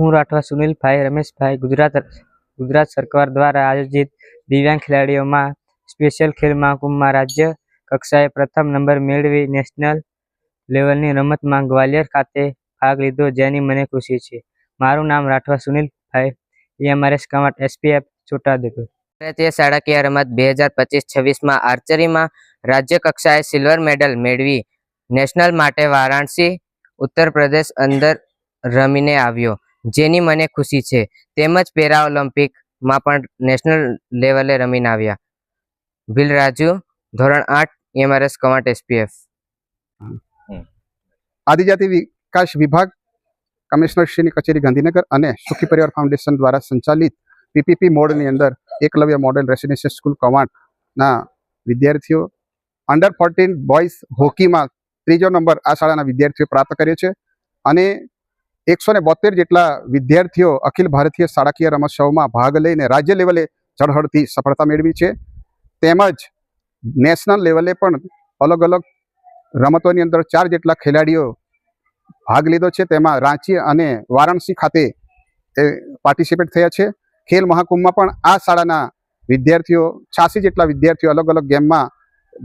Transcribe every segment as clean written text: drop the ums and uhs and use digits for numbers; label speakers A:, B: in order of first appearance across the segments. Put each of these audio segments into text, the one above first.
A: હું રાઠવા સુનિલભાઈ રમેશભાઈ ગુજરાત સરકાર દ્વારા આયોજિત દિવ્યાંગ ખેલાડીઓમાં સ્પેશિયલ ખેલ મહાકુંભમાં રાજ્ય કક્ષાએ પ્રથમ નંબર મેળવી નેશનલ લેવલની રમતમાં ગ્વાલિયર ખાતે ભાગ લીધો, જેની મને ખુશી છે. મારું નામ રાઠવા સુનિલભાઈ, EMRS કવાંટ, SPF છોટાઉદેપુર.
B: ભારતીય શાળાકીય રમત 2025-26માં આર્ચરીમાં રાજ્ય કક્ષાએ સિલ્વર મેડલ મેળવી નેશનલ માટે વારાણસી, ઉત્તર પ્રદેશ અંદર રમીને આવ્યો, જેની મને ખુશી છે. તેમજ પેરા ઓલિમ્પિકમાં પણ નેશનલ લેવલે રમીને આવ્યા. ભીલ રાજુ, ધોરણ 8, EMRS કવાંટ, SPF.
C: આદિજાતિ વિકાસ વિભાગ, કમિશનરશ્રીની કચેરી ગાંધીનગર અને સુખી પરિવાર ફાઉન્ડેશન દ્વારા સંચાલિત PPP મોડની અંદર એકલવ્ય મોડેલ રેસિડેન્શિયલ સ્કૂલ કવાંટના વિદ્યાર્થીઓ અંડર 14 બોયઝ હોકીમાં 3જો નંબર આ શાળાના વિદ્યાર્થીઓ પ્રાપ્ત કર્યો છે અને 172 જેટલા વિદ્યાર્થીઓ અખિલ ભારતીય શાળાકીય રમતોત્સવમાં ભાગ લઈને રાજ્ય લેવલે ઝળહળતી સફળતા મેળવી છે. તેમજ નેશનલ લેવલે પણ અલગ અલગ રમતોની અંદર 4 જેટલા ખેલાડીઓ ભાગ લીધો છે. તેમાં રાંચી અને વારાણસી ખાતે પાર્ટિસિપેટ થયા છે. ખેલ મહાકુંભમાં પણ આ શાળાના વિદ્યાર્થીઓ 86 જેટલા વિદ્યાર્થીઓ અલગ અલગ ગેમમાં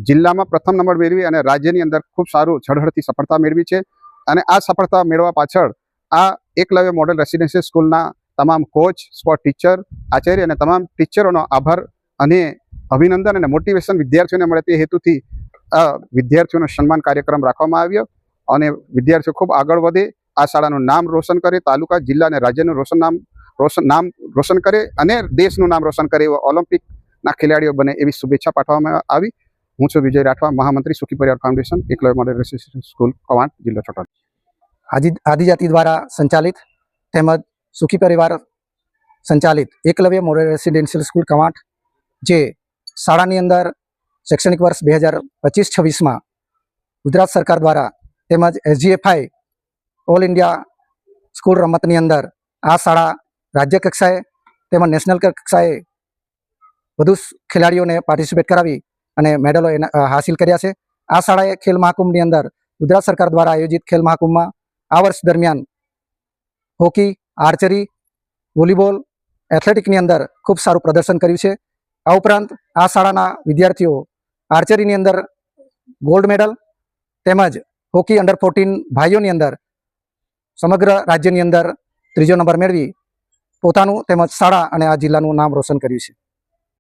C: જિલ્લામાં પ્રથમ નંબર મેળવી અને રાજ્યની અંદર ખૂબ સારું ઝળહળતી સફળતા મેળવી છે. અને આ સફળતા મેળવવા પાછળ આ એકલવ્ય મોડેલ રેસિડેન્શિયલ સ્કૂલના તમામ કોચ, સ્પોર્ટ ટીચર, આચાર્ય અને તમામ ટીચરોનો આભાર અને અભિનંદન અને મોટિવેશન વિદ્યાર્થીઓને મળે તે હેતુથી આ વિદ્યાર્થીઓનો સન્માન કાર્યક્રમ રાખવામાં આવ્યો અને વિદ્યાર્થીઓ ખૂબ આગળ વધે, આ શાળાનું નામ રોશન કરે, તાલુકા, જિલ્લા અને રાજ્યનું નામ રોશન કરે અને દેશનું નામ રોશન કરે એવો ઓલિમ્પિકના ખેલાડીઓ બને એવી શુભેચ્છા પાઠવવામાં આવી. હું છું વિજય રાઠવા, મહામંત્રી Sukhi Parivar foundation, Eklavya model residential school Kawant, જિલ્લો છોટાઉદેપુર.
D: આદિજાતિ દ્વારા સંચાલિત તેમજ સુખી પરિવાર સંચાલિત Eklavya model residential school Kawant, જે શાળાની અંદર શૈક્ષણિક વર્ષ 2025-26માં ગુજરાત સરકાર દ્વારા તેમજ SGFI ઓલ ઇન્ડિયા સ્કૂલ રમતની અંદર આ શાળા રાજ્ય કક્ષાએ તેમજ નેશનલ કક્ષાએ વધુ ખેલાડીઓને પાર્ટિસિપેટ કરાવી અને મેડલો હાસિલ કર્યા છે. આ શાળાએ ખેલ મહાકુંભની અંદર ગુજરાત સરકાર દ્વારા આયોજિત ખેલ મહાકુંભમાં આ વર્ષ દરમિયાન હોકી, આર્ચરી, વોલીબોલ, એથ્લેટિકની અંદર ખૂબ સારું પ્રદર્શન કર્યું છે. આ ઉપરાંત આ શાળાના વિદ્યાર્થીઓ આર્ચરીની અંદર ગોલ્ડ મેડલ તેમજ હોકી અંડર 14 ભાઈઓની અંદર સમગ્ર રાજ્યની અંદર 3જો નંબર મેળવી પોતાનું તેમજ શાળા અને આ જિલ્લાનું નામ રોશન કર્યું છે.